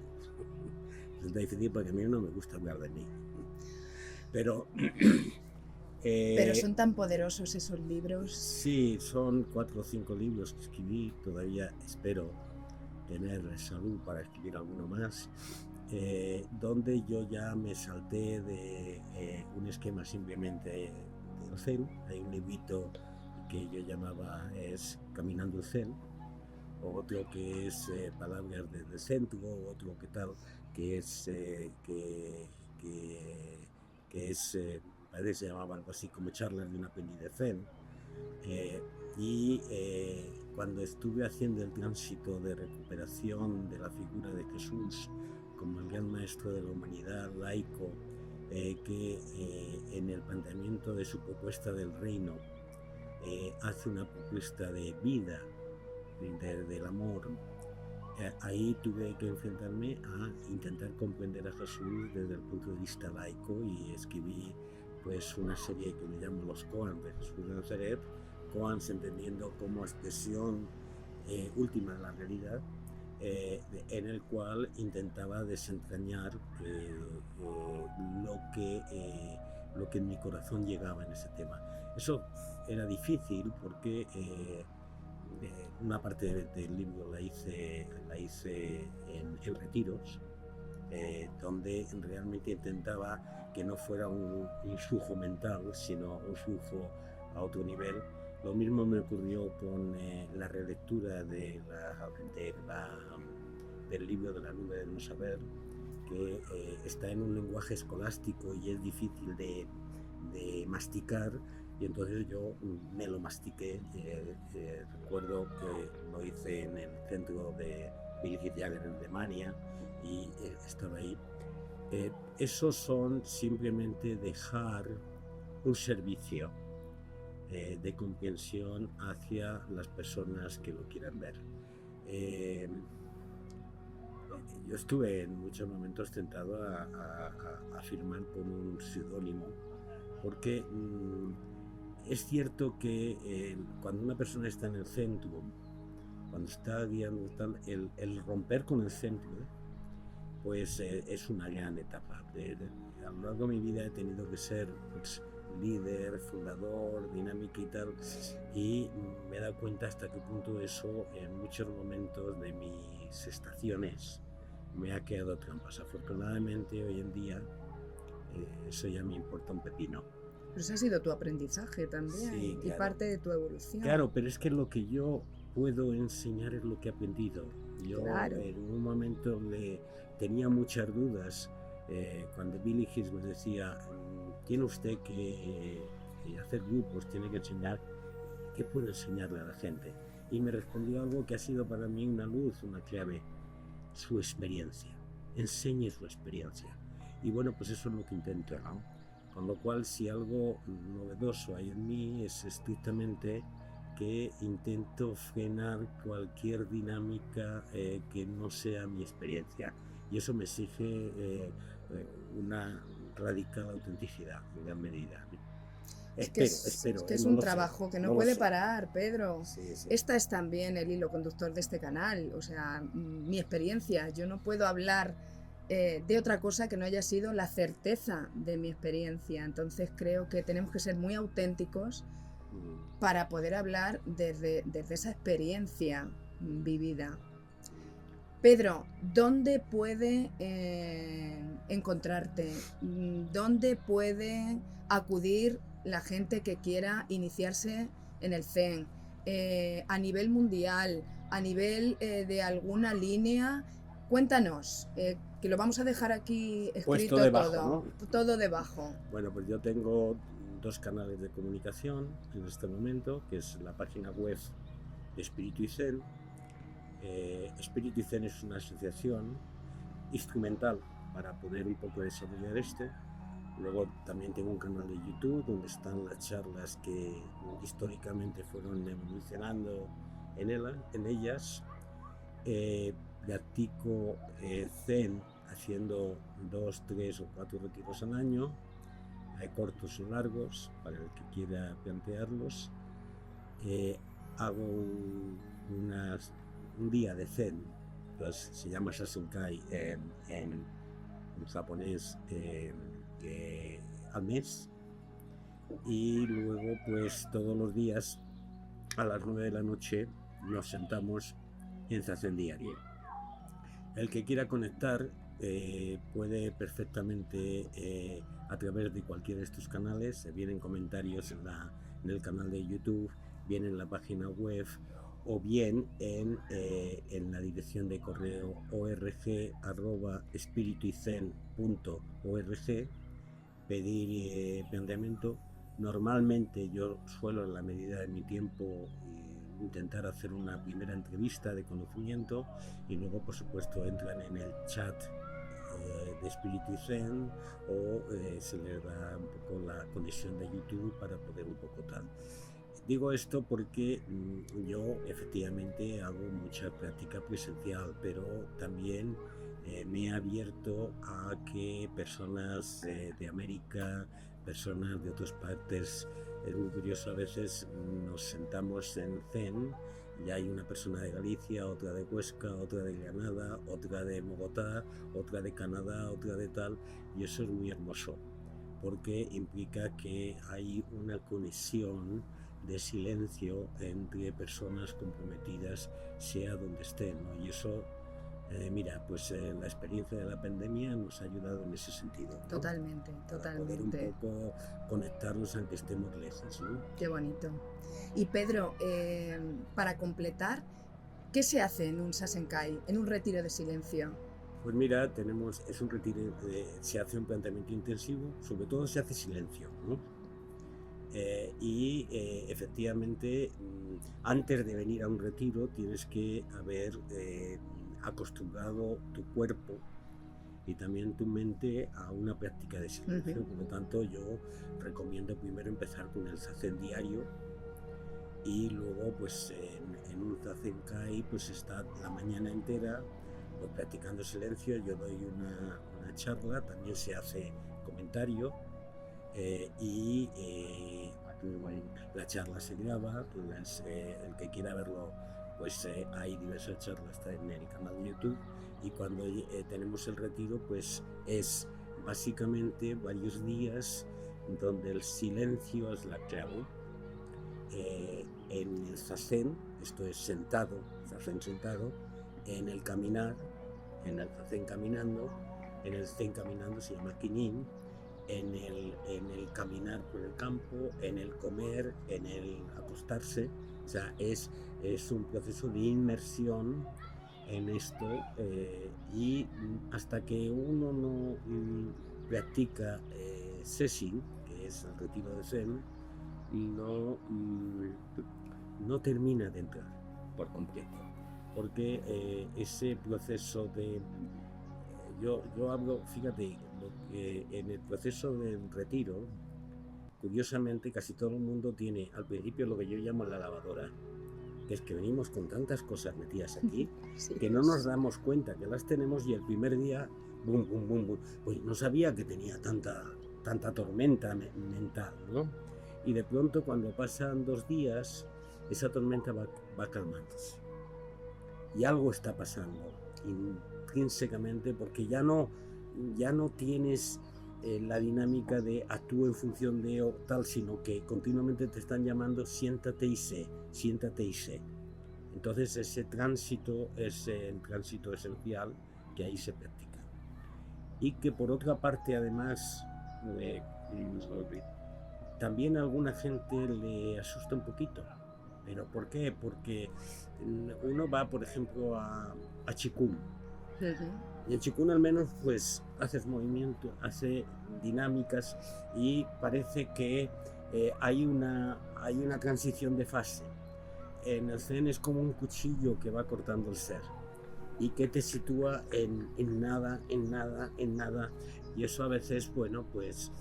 Resulta difícil porque a mí no me gusta hablar de mí. Pero son tan poderosos esos libros. Sí, son 4 o 5 libros que escribí. Todavía espero tener salud para escribir alguno más. Donde yo ya me salté de un esquema simplemente del Zen. Hay un librito que yo llamaba Caminando el Zen, otro que es Palabras desde el Centro, otro que tal, que es parece que se llamaba algo así como Charlas de un aprendiz de Zen. Cuando estuve haciendo el tránsito de recuperación de la figura de Jesús como el gran maestro de la humanidad, laico, que en el planteamiento de su propuesta del reino hace una propuesta de vida, del amor, ahí tuve que enfrentarme a intentar comprender a Jesús desde el punto de vista laico y escribí pues una serie que me llamo Los Koans de Jesús de Nazaret, Koans entendiendo como expresión última de la realidad, en el cual intentaba desentrañar lo que en mi corazón llegaba en ese tema. Eso era difícil porque una parte del libro la hice en retiros, donde realmente intentaba que no fuera un influjo mental, sino un flujo a otro nivel. Lo mismo me ocurrió con la relectura del libro de la nube del no saber, que está en un lenguaje escolástico y es difícil de masticar, y entonces yo me lo mastiqué. Recuerdo que lo hice en el centro de Wilfried Jagger en Alemania y estaba ahí. Esos son simplemente dejar un servicio de comprensión hacia las personas que lo quieran ver. Yo estuve en muchos momentos tentado a firmar con un seudónimo, porque es cierto que cuando una persona está en el centro, cuando está guiando, el romper con el centro, pues es una gran etapa. A lo largo de mi vida he tenido que ser pues, líder, fundador, dinámica y tal, y me he dado cuenta hasta qué punto eso en muchos momentos de mis estaciones me ha quedado trampas. Afortunadamente hoy en día eso ya me importa un pepino. Pero eso ha sido tu aprendizaje también, sí, claro. Y parte de tu evolución. Claro, pero es que lo que yo puedo enseñar es lo que he aprendido. Yo claro. En un momento tenía muchas dudas. Cuando Billy Hicks me decía, tiene usted que hacer grupos, tiene que enseñar, ¿qué puedo enseñarle a la gente? Y me respondió algo que ha sido para mí una luz, una clave, su experiencia. Enseñe su experiencia. Y bueno, pues eso es lo que intento, ¿no? Con lo cual, si algo novedoso hay en mí, es estrictamente que intento frenar cualquier dinámica que no sea mi experiencia. Y eso me exige una radical autenticidad en gran medida. Espero. Es un trabajo que no puede parar, Pedro. Sí. Esta es también el hilo conductor de este canal. O sea, mi experiencia. Yo no puedo hablar de otra cosa que no haya sido la certeza de mi experiencia. Entonces creo que tenemos que ser muy auténticos para poder hablar desde esa experiencia vivida. Pedro, ¿dónde puede encontrarte? ¿Dónde puede acudir la gente que quiera iniciarse en el Zen? A nivel mundial, a nivel de alguna línea, cuéntanos, que lo vamos a dejar aquí Puesto escrito debajo, todo, ¿no? todo debajo. Bueno, pues yo tengo 2 canales de comunicación en este momento, que es la página web de Espíritu y Zen. Espíritu y Zen es una asociación instrumental para poder un poco desarrollar esto. Luego también tengo un canal de YouTube donde están las charlas que históricamente fueron evolucionando en ellas. Practico Zen haciendo 2, 3 o 4 retiros al año. Hay cortos o largos para el que quiera plantearlos. Hago un día de Zen, pues se llama Sasenkai en japonés, al mes, y luego pues todos los días a las 9 de la noche nos sentamos en Zazen diario. El que quiera conectar puede perfectamente a través de cualquiera de estos canales. Vienen comentarios en el canal de YouTube, bien en la página web o bien en la dirección de correo org@espirituizen.org, pedir planteamiento. Normalmente yo suelo, en la medida de mi tiempo, intentar hacer una primera entrevista de conocimiento y luego, por supuesto, entran en el chat de Espíritu y Zen o se les da un poco la conexión de YouTube para poder un poco tal. Digo esto porque yo efectivamente hago mucha práctica presencial, pero también me he abierto a que personas de América, personas de otras partes, es muy curioso, a veces nos sentamos en Zen y hay una persona de Galicia, otra de Huesca, otra de Granada, otra de Bogotá, otra de Canadá, otra de tal, y eso es muy hermoso porque implica que hay una conexión de silencio entre personas comprometidas, sea donde estén, ¿no? Y eso, mira, pues la experiencia de la pandemia nos ha ayudado en ese sentido, ¿no? Totalmente, Para totalmente. poder un poco conectarnos aunque estemos lejos, ¿no? Qué bonito. Y Pedro, para completar, ¿qué se hace en un Sasenkai, en un retiro de silencio? Pues mira, es un retiro, se hace un planteamiento intensivo, sobre todo se hace silencio, ¿no? Efectivamente, antes de venir a un retiro tienes que haber acostumbrado tu cuerpo y también tu mente a una práctica de silencio. Por lo tanto, yo recomiendo primero empezar con el Zazen diario y luego pues en un Zazenkai pues está la mañana entera pues practicando silencio. Yo doy una charla, también se hace comentario la charla se graba, el que quiera verlo pues hay diversas charlas, está en el canal de YouTube, y cuando tenemos el retiro pues es básicamente varios días donde el silencio es la clave. En el Zazen, esto es Zazen sentado, en el caminar, en el Zazen caminando, en el Zen caminando se llama Kinin, en el caminar por el campo, en el comer, en el acostarse. O sea, es un proceso de inmersión en esto y hasta que uno no practica Sesshin, que es el retiro de Zen, no termina de entrar por completo, porque ese proceso de... Yo hablo, fíjate, en el proceso del retiro, curiosamente casi todo el mundo tiene al principio lo que yo llamo la lavadora, que es que venimos con tantas cosas metidas aquí sí, que no nos damos cuenta que las tenemos, y el primer día, bum, bum, bum, bum, pues no sabía que tenía tanta tormenta mental, ¿no? Y de pronto cuando pasan 2 días, esa tormenta va calmándose. Y algo está pasando intrínsecamente, porque ya no tienes la dinámica de actúo en función de o tal, sino que continuamente te están llamando siéntate y sé, siéntate y sé. Entonces ese tránsito es el tránsito esencial que ahí se practica. Y que por otra parte además también a alguna gente le asusta un poquito. ¿Pero por qué? Porque uno va, por ejemplo, a Qigong. Y en Qigong al menos pues haces movimiento, hace dinámicas y parece que hay una transición de fase. En el Zen es como un cuchillo que va cortando el ser y que te sitúa en nada, y eso a veces, bueno, pues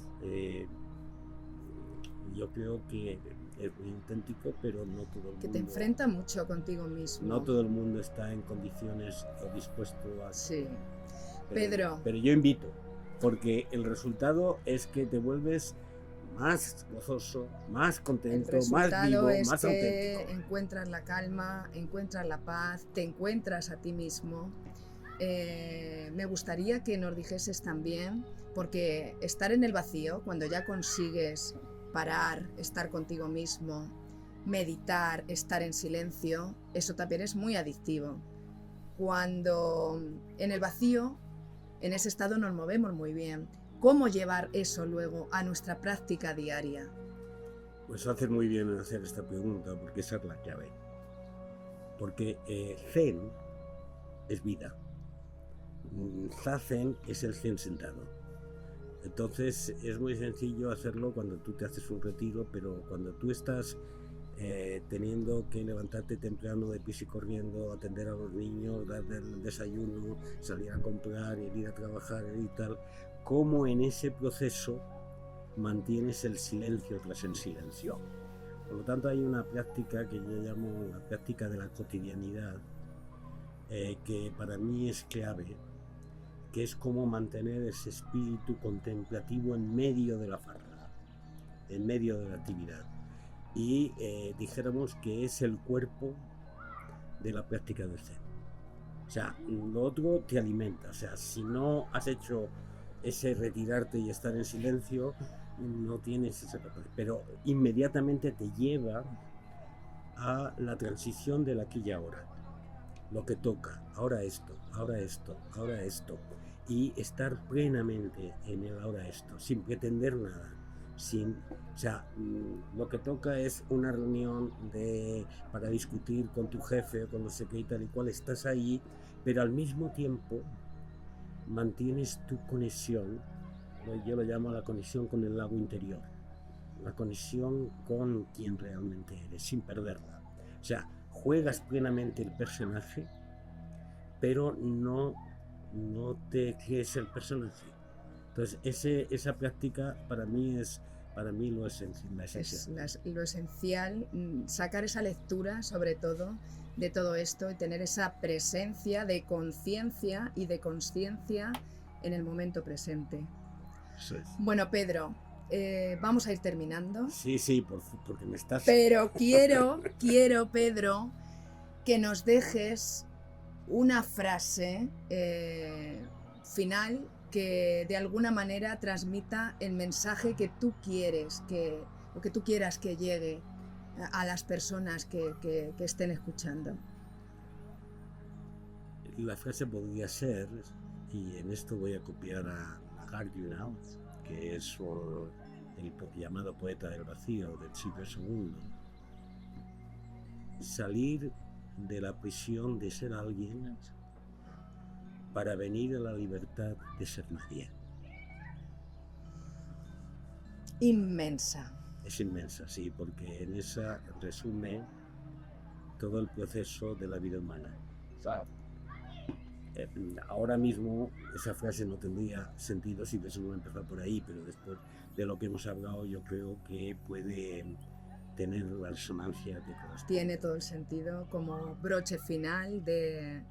yo creo que es muy auténtico, pero no todo el mundo... Que te enfrenta mucho contigo mismo. No todo el mundo está en condiciones o dispuesto a... Sí. Pedro. Pero yo invito, porque el resultado es que te vuelves más gozoso, más contento, más vivo, más auténtico. Encuentras la calma, encuentras la paz, te encuentras a ti mismo. Me gustaría que nos dijeses también, porque estar en el vacío, cuando ya consigues parar, estar contigo mismo, meditar, estar en silencio, eso también es muy adictivo. Cuando en el vacío, en ese estado nos movemos muy bien. ¿Cómo llevar eso luego a nuestra práctica diaria? Pues haces muy bien en hacer esta pregunta, porque esa es la clave. Porque Zen es vida. Zazen es el Zen sentado. Entonces es muy sencillo hacerlo cuando tú te haces un retiro, pero cuando tú estás teniendo que levantarte temprano de pis y corriendo, atender a los niños, darle el desayuno, salir a comprar, ir a trabajar y tal, cómo en ese proceso mantienes el silencio tras el silencio. Por lo tanto hay una práctica que yo llamo la práctica de la cotidianidad, que para mí es clave, que es cómo mantener ese espíritu contemplativo en medio de la farra, en medio de la actividad. Y dijéramos que es el cuerpo de la práctica del Zen. O sea, lo otro te alimenta. O sea, si no has hecho ese retirarte y estar en silencio, no tienes esa capacidad. Pero inmediatamente te lleva a la transición del aquí y ahora. Lo que toca, ahora esto, ahora esto, ahora esto. Y estar plenamente en el ahora esto, sin pretender nada. O sea, lo que toca es una reunión para discutir con tu jefe o con no sé qué y tal y cual, estás ahí, pero al mismo tiempo mantienes tu conexión, yo lo llamo la conexión con el lago interior, la conexión con quien realmente eres, sin perderla. O sea, juegas plenamente el personaje, pero no te crees el personaje. Entonces esa práctica para mí lo esencial. Es lo esencial, sacar esa lectura sobre todo de todo esto y tener esa presencia de conciencia y de consciencia en el momento presente. Sí. Bueno, Pedro, vamos a ir terminando. Sí, porque me estás... Pero quiero, Pedro, que nos dejes una frase final que de alguna manera transmita el mensaje que tú quieres o que tú quieras que llegue a las personas que estén escuchando. La frase podría ser, y en esto voy a copiar a Arjuna, que es el llamado poeta del vacío del siglo II, salir de la prisión de ser alguien para venir a la libertad de ser nadie. Inmensa. Es inmensa, sí, porque en esa resume todo el proceso de la vida humana. Ahora mismo esa frase no tendría sentido si hubiésemos empezado por ahí, pero después de lo que hemos hablado yo creo que puede tener la resonancia que corresponde. Tiene todo el sentido como broche final de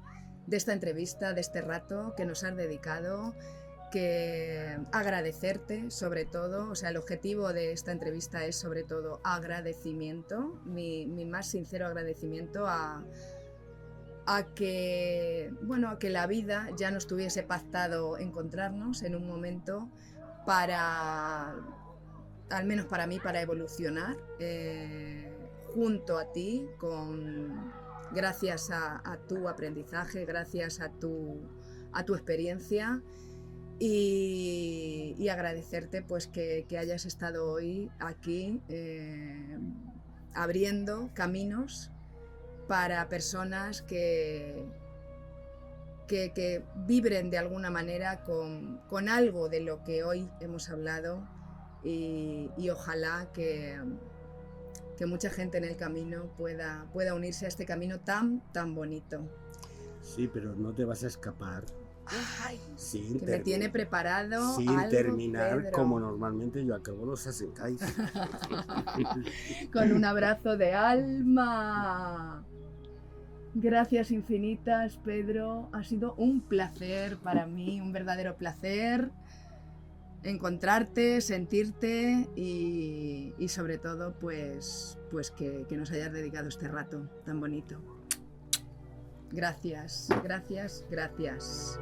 esta entrevista, de este rato que nos has dedicado, que agradecerte sobre todo, o sea, el objetivo de esta entrevista es sobre todo agradecimiento, mi más sincero agradecimiento a que la vida ya nos tuviese pactado encontrarnos en un momento para, al menos para mí, para evolucionar junto a ti, gracias a tu aprendizaje, gracias a tu experiencia, y agradecerte pues que hayas estado hoy aquí abriendo caminos para personas que vibren de alguna manera con algo de lo que hoy hemos hablado, y ojalá que mucha gente en el camino pueda unirse a este camino tan bonito. Sí, pero no te vas a escapar. Ay, que me tiene preparado sin algo, terminar, Pedro. como normalmente yo acabo los Asenkais. Con un abrazo de alma. Gracias infinitas, Pedro. Ha sido un placer para mí, un verdadero placer encontrarte, sentirte y sobre todo pues que nos hayas dedicado este rato tan bonito. Gracias, gracias, gracias.